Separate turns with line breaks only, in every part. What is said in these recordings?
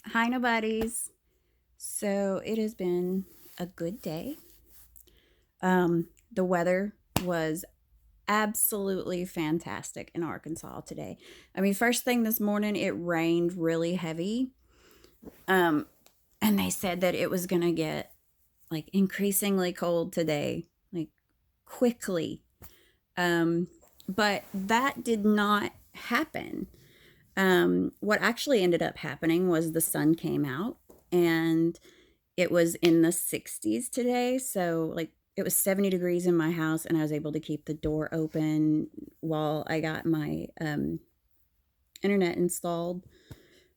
Hi, nobodies. So it has been a good day. The weather was absolutely fantastic in Arkansas today. I mean, first thing this morning, it rained really heavy. Um, and they said that it was going to get like increasingly cold today, like quickly. Um, but that did not happen. What actually ended up happening was the sun came out and it was in the 60s today. So, like, it was 70 degrees in my house, and I was able to keep the door open while I got my internet installed.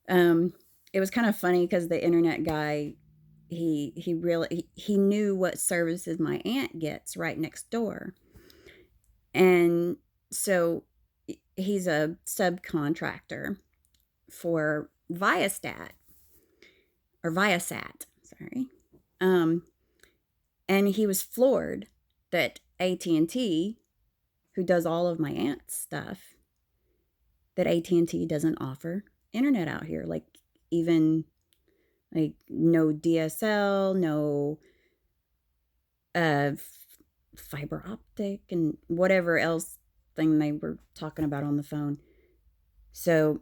Um, it was kind of funny because the internet guy, he knew what services my aunt gets right next door, and so he's a subcontractor for Viastat or Viasat. Sorry. Um, and he was floored that AT&T, who does all of my aunt's stuff, that AT&T doesn't offer internet out here, like even like no DSL, no uh fiber optic and whatever else thing they were talking about on the phone. So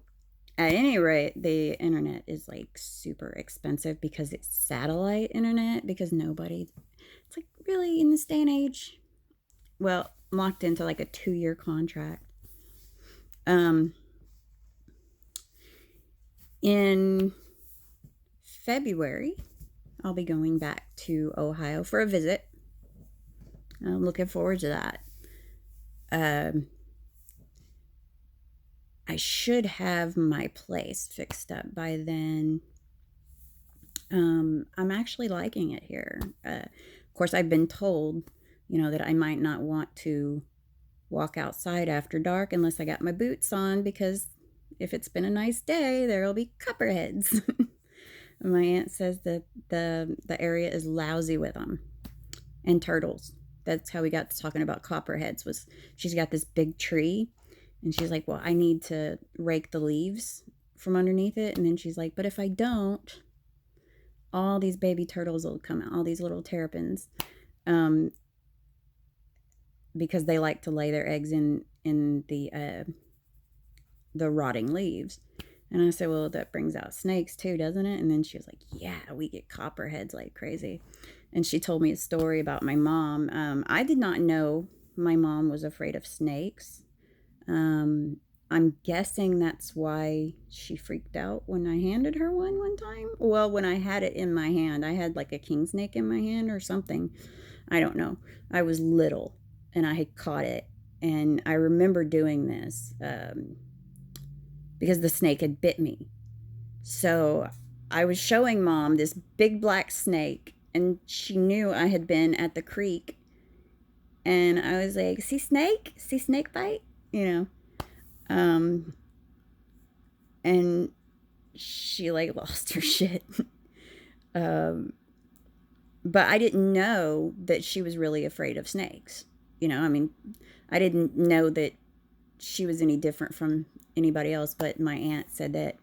at any rate, the internet is like super expensive because it's satellite internet because nobody, it's like really in this day and age, well, locked into like a 2-year contract. Um, in February, I'll be going back to Ohio for a visit. I'm looking forward to that. Um, I should have my place fixed up by then. I'm actually liking it here. Of course, I've been told, that I might not want to walk outside after dark unless I got my boots on because if it's been a nice day, there'll be copperheads. My aunt says that the area is lousy with them and turtles. That's how we got to talking about copperheads. Was she's got this big tree, and she's like, "Well, I need to rake the leaves from underneath it." And then she's like, "But if I don't, all these baby turtles will come out, all these little terrapins, um, because they like to lay their eggs in the rotting leaves." And I said, "Well, that brings out snakes too, doesn't it?" And then she was like, "Yeah, we get copperheads like crazy." And she told me a story about my mom. I did not know my mom was afraid of snakes. Um, I'm guessing that's why she freaked out when I handed her one time. Well, when I had it in my hand, I had like a king snake in my hand or something. I don't know. I was little and I had caught it. And I remember doing this because the snake had bit me. So I was showing mom this big black snake, and she knew I had been at the creek. And I was like, "See snake? See snake bite?" You know. Um, and she like lost her shit. um, but I didn't know that she was really afraid of snakes. I mean, I didn't know that she was any different from anybody else. But my aunt said that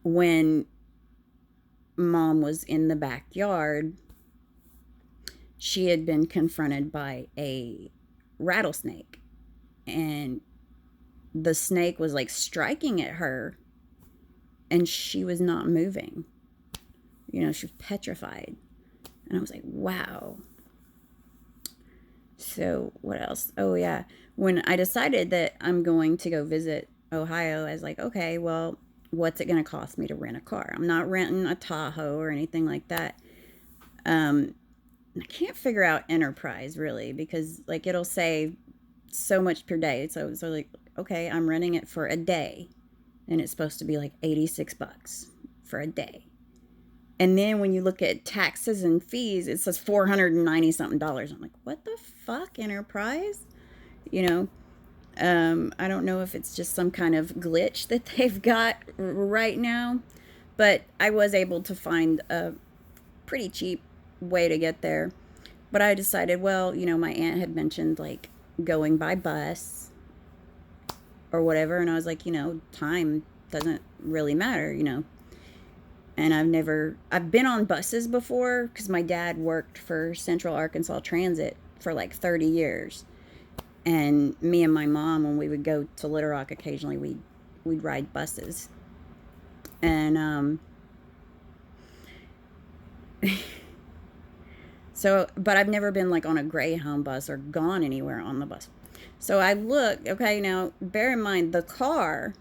when mom was in the backyard, she had been confronted by a rattlesnake, and the snake was like striking at her, and she was not moving. She was petrified. And I was like, wow. So, what else? Oh, yeah. When I decided that I'm going to go visit Ohio, I was like, okay, well, what's it going to cost me to rent a car? I'm not renting a Tahoe or anything like that. Um, I can't figure out Enterprise really because, like, it'll say so much per day. So like, okay, I'm renting it for a day, and it's supposed to be like $86 for a day. And then when you look at taxes and fees, it says 490 something dollars. I'm like, what the fuck, Enterprise? You know, I don't know if it's just some kind of glitch that they've got right now, but I was able to find a pretty cheap way to get there. But I decided, well, my aunt had mentioned like going by bus or whatever, and I was like, time Doesn't really matter, you know. And I've been on buses before because my dad worked for Central Arkansas Transit for like 30 years. And me and my mom, when we would go to Little Rock occasionally, we'd ride buses. And so, but I've never been like on a Greyhound bus or gone anywhere on the bus. So I look, okay, now bear in mind the car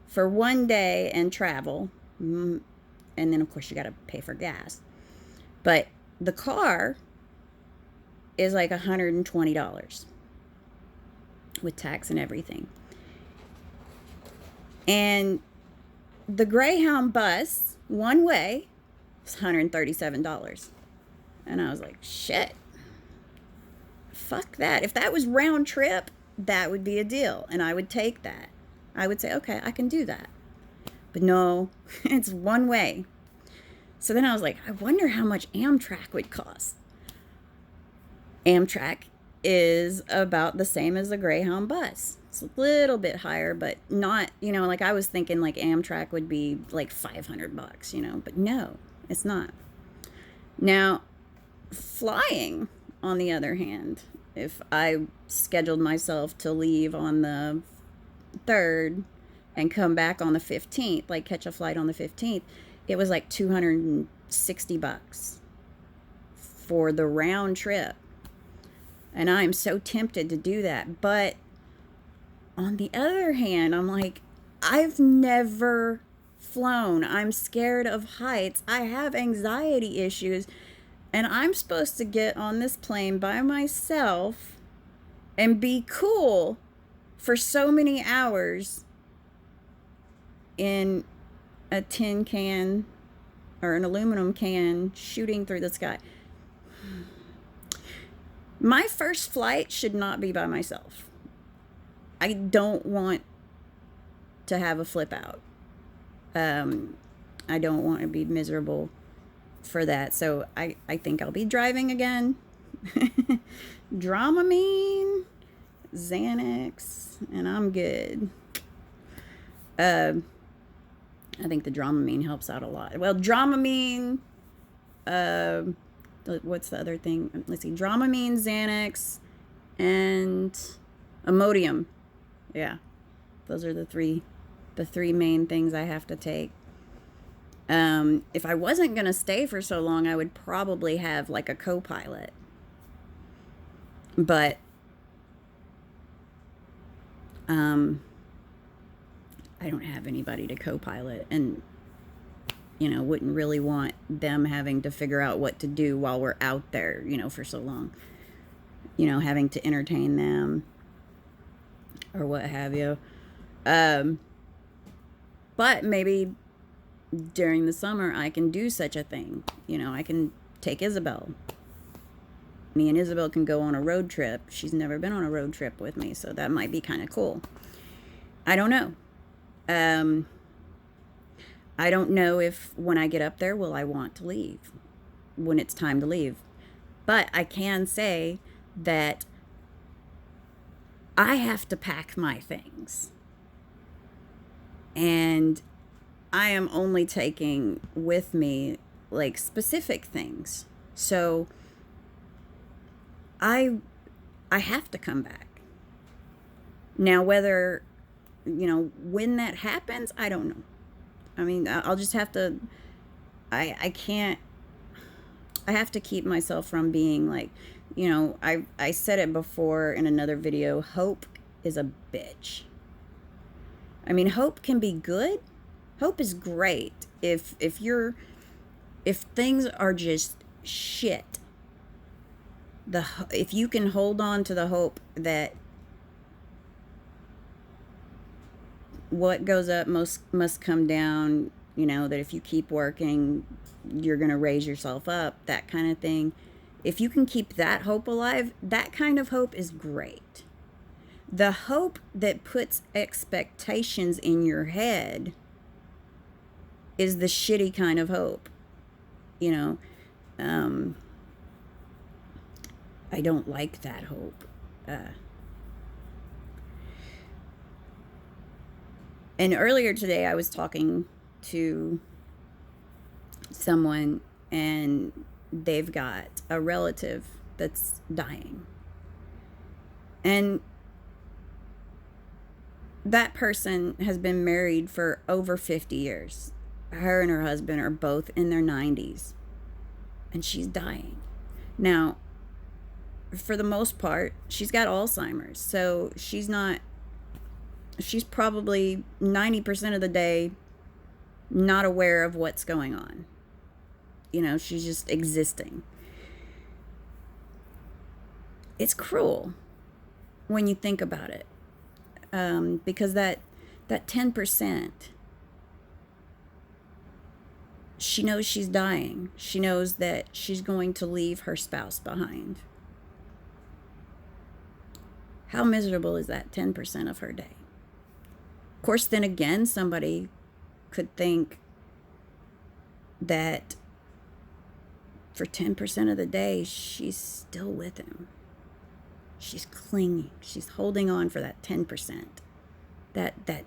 for one day and travel, and then of course you got to pay for gas. But the car is like $120 with tax and everything. And the Greyhound bus, one way, is $137. And I was like, shit. Fuck that. If that was round trip, that would be a deal. And I would take that. I would say, okay, I can do that. But no, it's one way. So then I was like, I wonder how much Amtrak would cost. Amtrak is about the same as the Greyhound bus. It's a little bit higher, but not, you know, like I was thinking like Amtrak would be like $500, you know, but no, it's not. Now, flying, on the other hand, if I scheduled myself to leave on the 3rd and come back on the 15th, like catch a flight on the 15th, it was like $260 for the round trip. And I'm so tempted to do that. But on the other hand, I'm like, I've never flown. I'm scared of heights. I have anxiety issues. And I'm supposed to get on this plane by myself and be cool for so many hours in a tin can or an aluminum can shooting through the sky. My first flight should not be by myself. I don't want to have a flip out. I don't want to be miserable for that. So I think I'll be driving again. Dramamine, Xanax, and I'm good. I think the Dramamine helps out a lot. Well, Dramamine, what's the other thing? Let's see, Dramamine, Xanax, and Imodium. Yeah, those are the three main things I have to take. If I wasn't going to stay for so long, I would probably have like a co-pilot. But I don't have anybody to co-pilot, and you know, wouldn't really want them having to figure out what to do while we're out there, you know, for so long. You know, having to entertain them or what have you. But maybe during the summer I can do such a thing. You know, I can take Isabel. Me and Isabel can go on a road trip. She's never been on a road trip with me, so that might be kind of cool. I don't know. I don't know if when I get up there, will I want to leave when it's time to leave. But I can say that I have to pack my things. And I am only taking with me like specific things. So I have to come back. Now, whether, you know, when that happens, I don't know. I mean, I'll just have to, I can't, I have to keep myself from being like, you know, I said it before in another video, hope is a bitch. I mean, hope can be good. Hope is great if things are just shit. If you can hold on to the hope that what goes up must come down, you know, that if you keep working, you're going to raise yourself up, that kind of thing. If you can keep that hope alive, that kind of hope is great. The hope that puts expectations in your head is the shitty kind of hope. You know, I don't like that hope. And earlier today, I was talking to someone, and they've got a relative that's dying. And that person has been married for over 50 years. Her and her husband are both in their 90s, and she's dying. Now, for the most part, she's got Alzheimer's. So she's probably 90% of the day not aware of what's going on. You know, she's just existing. It's cruel when you think about it, because that 10%, she knows she's dying. She knows that she's going to leave her spouse behind. How miserable is that 10% of her day? Of course, then again, somebody could think that for 10% of the day, she's still with him. She's clinging. She's holding on for that 10%. That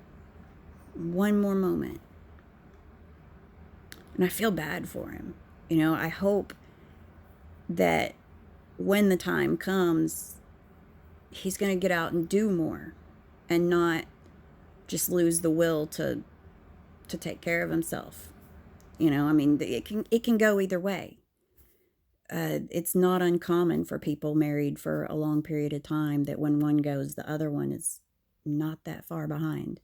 one more moment. And I feel bad for him. You know, I hope that when the time comes, he's going to get out and do more and not just lose the will to take care of himself. You know, I mean, it can go either way. It's not uncommon for people married for a long period of time that when one goes, the other one is not that far behind.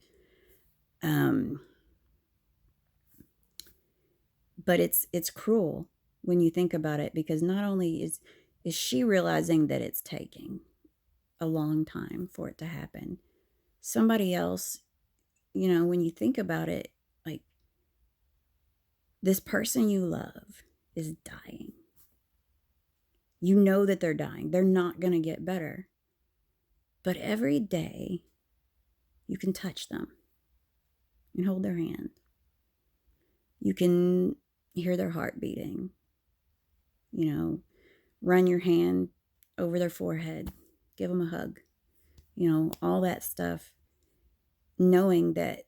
But it's cruel when you think about it, because not only is she realizing that it's taking a long time for it to happen, somebody else, you know, when you think about it, like, this person you love is dying. You know that they're dying. They're not going to get better. But every day, you can touch them and hold their hand. You can hear their heart beating. You know, run your hand over their forehead. Give them a hug. You know, all that stuff. Knowing that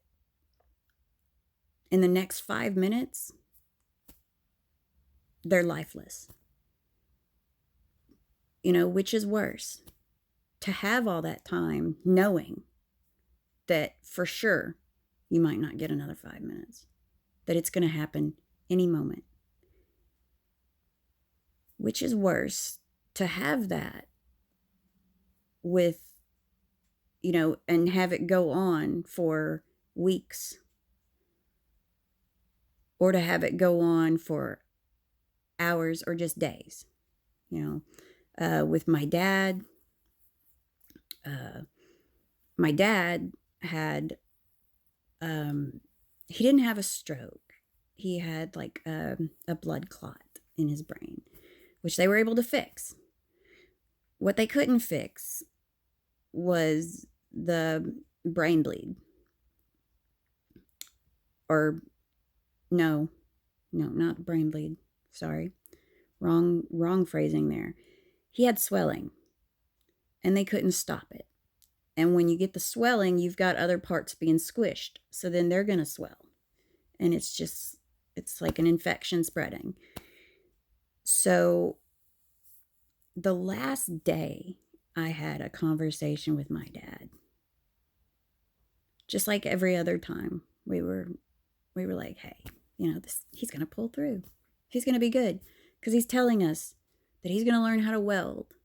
in the next 5 minutes, they're lifeless. You know, which is worse? To have all that time knowing that for sure you might not get another 5 minutes, that it's going to happen any moment. Which is worse? To have that with, you know, and have it go on for weeks, or to have it go on for hours or just days. You know, with my dad had, he didn't have a stroke. He had like a blood clot in his brain, which they were able to fix. What they couldn't fix was the brain bleed. Or no, not brain bleed. Sorry. Wrong phrasing there. He had swelling, and they couldn't stop it. And when you get the swelling, you've got other parts being squished. So then they're going to swell. And it's like an infection spreading. So the last day I had a conversation with my dad, just like every other time, we were like, hey, you know, he's going to pull through. He's going to be good, because he's telling us that he's going to learn how to weld.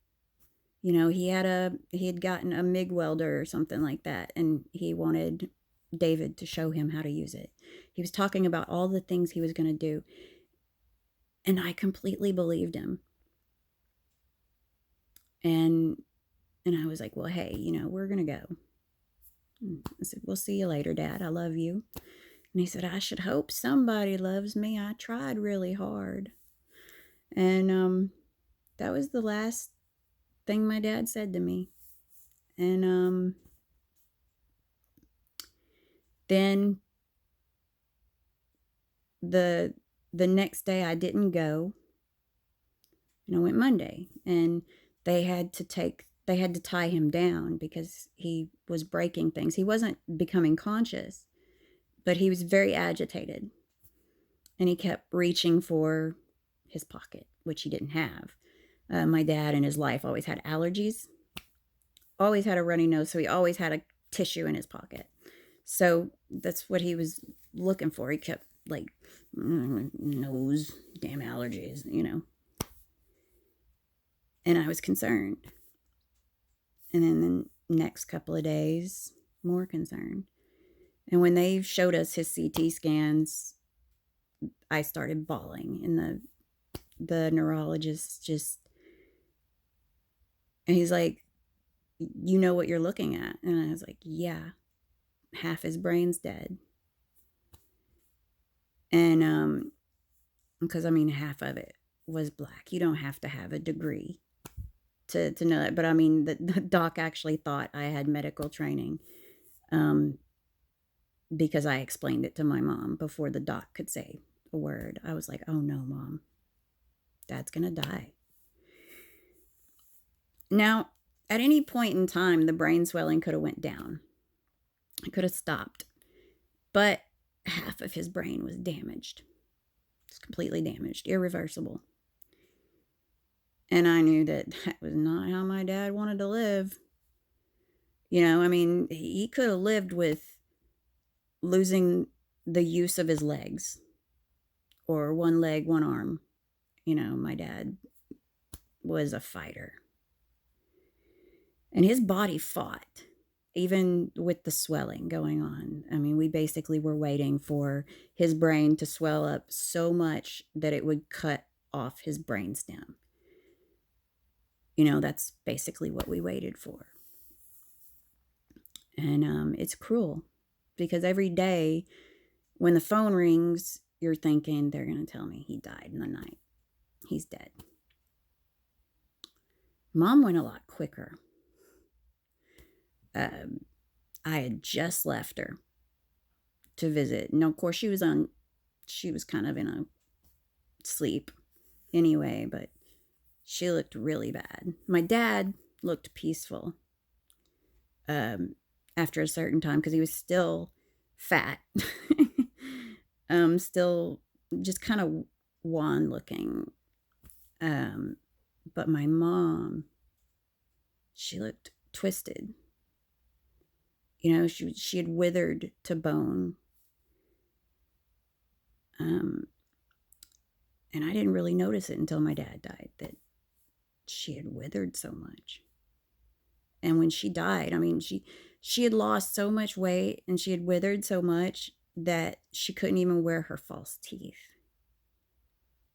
You know, he had gotten a MIG welder or something like that, and he wanted David to show him how to use it. He was talking about all the things he was going to do, and I completely believed him. And I was like, well, hey, you know, we're going to go. And I said, we'll see you later, Dad. I love you. And he said, I should hope somebody loves me. I tried really hard. And that was the last thing my dad said to me. And then the next day I didn't go, and I went Monday, and they had to tie him down because he was breaking things. He wasn't becoming conscious, But he was very agitated, and he kept reaching for his pocket, which he didn't have. My dad in his life always had allergies, always had a runny nose, so he always had a tissue in his pocket. So that's what he was looking for. He kept like, nose, damn allergies, And I was concerned. And then the next couple of days, more concerned. And when they showed us his CT scans, I started bawling. And the neurologist and he's like, you know what you're looking at? And I was like, yeah, half his brain's dead. And because half of it was black. You don't have to have a degree to know that. But the doc actually thought I had medical training, because I explained it to my mom before the doc could say a word. I was like, oh no, Mom, Dad's gonna die. Now, at any point in time, the brain swelling could have went down. It could have stopped. But half of his brain was damaged. It's completely damaged, irreversible. And I knew that was not how my dad wanted to live. He could have lived with losing the use of his legs, or one leg, one arm. My dad was a fighter. And his body fought, even with the swelling going on. We basically were waiting for his brain to swell up so much that it would cut off his brainstem. That's basically what we waited for. And it's cruel, because every day when the phone rings, you're thinking they're going to tell me he died in the night. He's dead. Mom went a lot quicker. I had just left her to visit. And of course, she was kind of in a sleep anyway, but she looked really bad. My dad looked peaceful after a certain time, because he was still fat. Still just kind of wan looking. But my mom, she looked twisted. She had withered to bone. And I didn't really notice it until my dad died, that she had withered so much. And when she died, she had lost so much weight, and she had withered so much that she couldn't even wear her false teeth.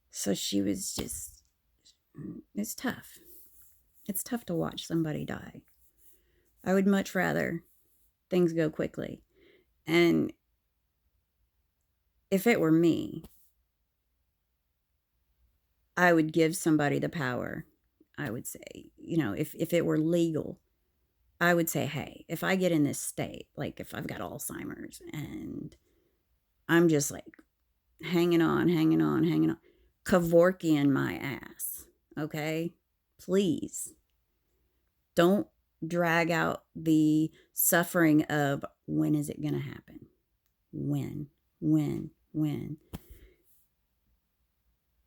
So she was just, it's tough. It's tough to watch somebody die. I would much rather things go quickly. And if it were me, I would give somebody the power. I would say, if it were legal, I would say, hey, if I get in this state, like if I've got Alzheimer's and I'm just like hanging on, Kevorkian my ass, okay? Please don't drag out the suffering of when is it going to happen? When?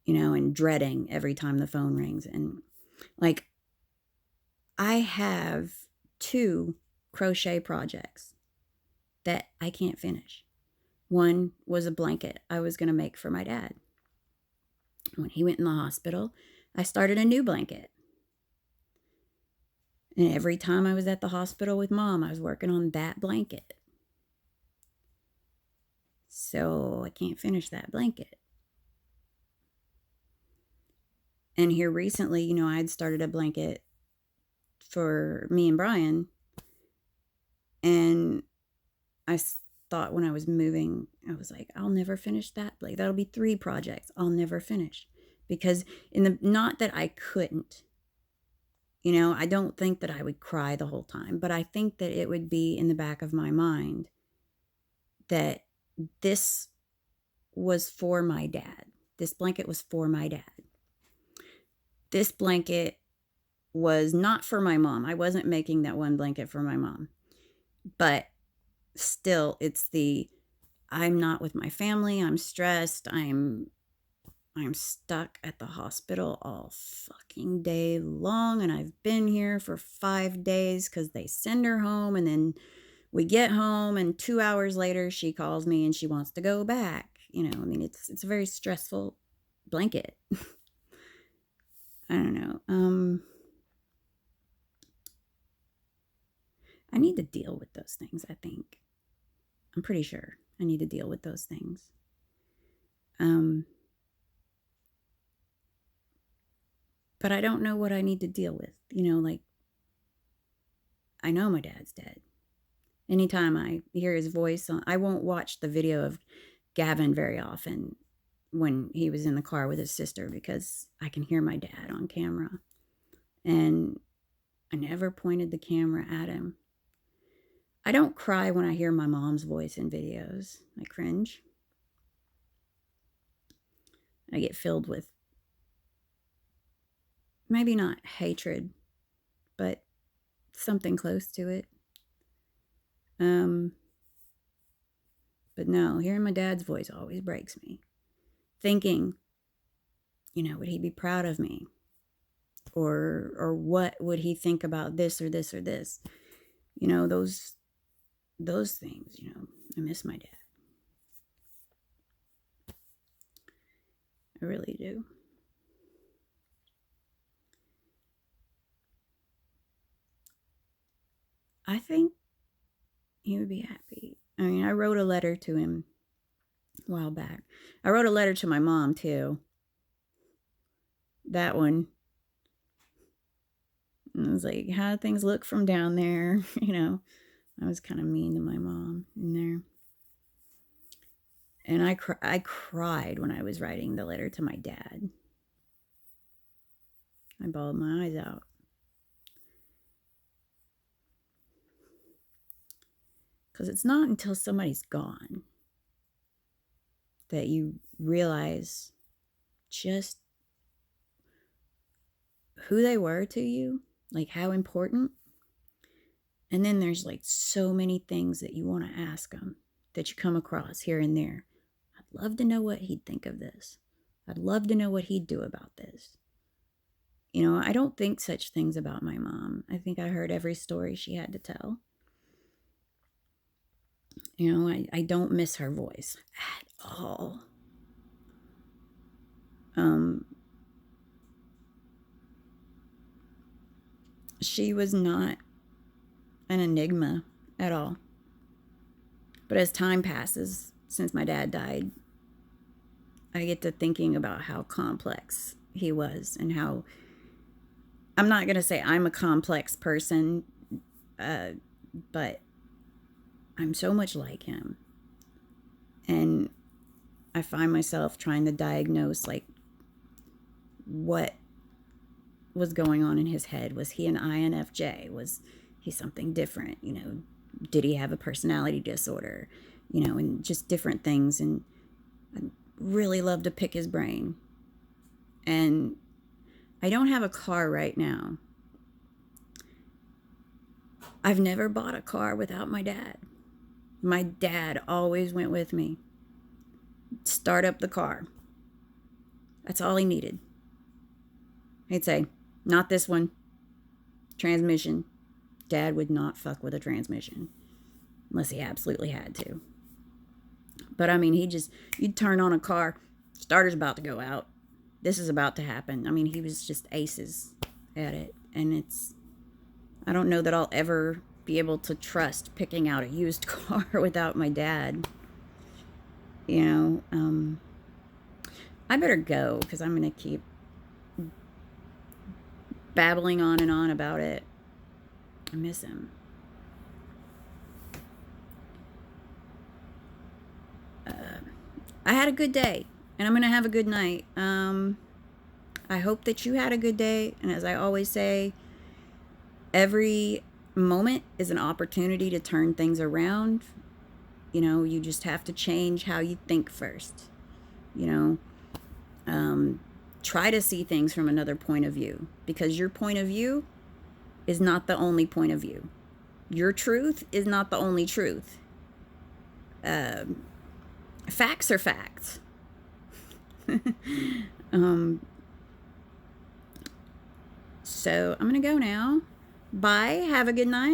And dreading every time the phone rings. And like, I have 2 crochet projects that I can't finish. One was a blanket I was going to make for my dad. When he went in the hospital, I started a new blanket. And every time I was at the hospital with Mom, I was working on that blanket. So I can't finish that blanket. And here recently, I had started a blanket for me and Brian. And I thought when I was moving, I was like, I'll never finish that. Like, that'll be 3 projects I'll never finish. Because not that I couldn't, I don't think that I would cry the whole time, but I think that it would be in the back of my mind that this was for my dad. This blanket was for my dad. This blanket was not for my mom. I wasn't making that one blanket for my mom. But still, I'm not with my family. I'm stressed. I'm stuck at the hospital all fucking day long, and I've been here for 5 days because they send her home, and then we get home, and 2 hours later she calls me and she wants to go back. You know, I mean, it's a very stressful blanket. I don't know. I need to deal with those things, I think. I'm pretty sure I need to deal with those things. But I don't know what I need to deal with. You know, like, I know my dad's dead. Anytime I hear his voice, I won't watch the video of Gavin very often when he was in the car with his sister because I can hear my dad on camera. And I never pointed the camera at him. I don't cry when I hear my mom's voice in videos. I cringe. I get filled with maybe not hatred, but something close to it. But no, hearing my dad's voice always breaks me. Thinking, you know, would he be proud of me? Or what would he think about this or this or this? You know, those things, you know, I miss my dad. I really do. I think he would be happy. I mean, I wrote a letter to him a while back. I wrote a letter to my mom, too. That one. And I was like, how do things look from down there? You know, I was kind of mean to my mom in there. And I cried when I was writing the letter to my dad. I bawled my eyes out. Because it's not until somebody's gone that you realize just who they were to you, like how important. And then there's like so many things that you want to ask them that you come across here and there. I'd love to know what he'd think of this. I'd love to know what he'd do about this. You know, I don't think such things about my mom. I think I heard every story she had to tell. You know, I don't miss her voice at all. She was not an enigma at all. But as time passes, since my dad died, I get to thinking about how complex he was and how, I'm not going to say I'm a complex person, but I'm so much like him. And I find myself trying to diagnose, like, what was going on in his head. Was he an INFJ? Was he something different? You know, did he have a personality disorder? You know, and just different things. And I really love to pick his brain. And I don't have a car right now. I've never bought a car without my dad. My dad always went with me. Start up the car. That's all he needed. He'd say, not this one. Transmission. Dad would not fuck with a transmission unless he absolutely had to. But I mean, you'd turn on a car, starter's about to go out. This is about to happen. I mean, he was just aces at it. And I don't know that I'll ever be able to trust picking out a used car without my dad. You know, I better go because I'm going to keep babbling on and on about it. I miss him. I had a good day, and I'm going to have a good night. I hope that you had a good day, and as I always say, every moment is an opportunity to turn things around. You know, you just have to change how you think first. You know, try to see things from another point of view, because your point of view is not the only point of view. Your truth is not the only truth. Facts are facts. um, so I'm going to go now. Bye. Have a good night.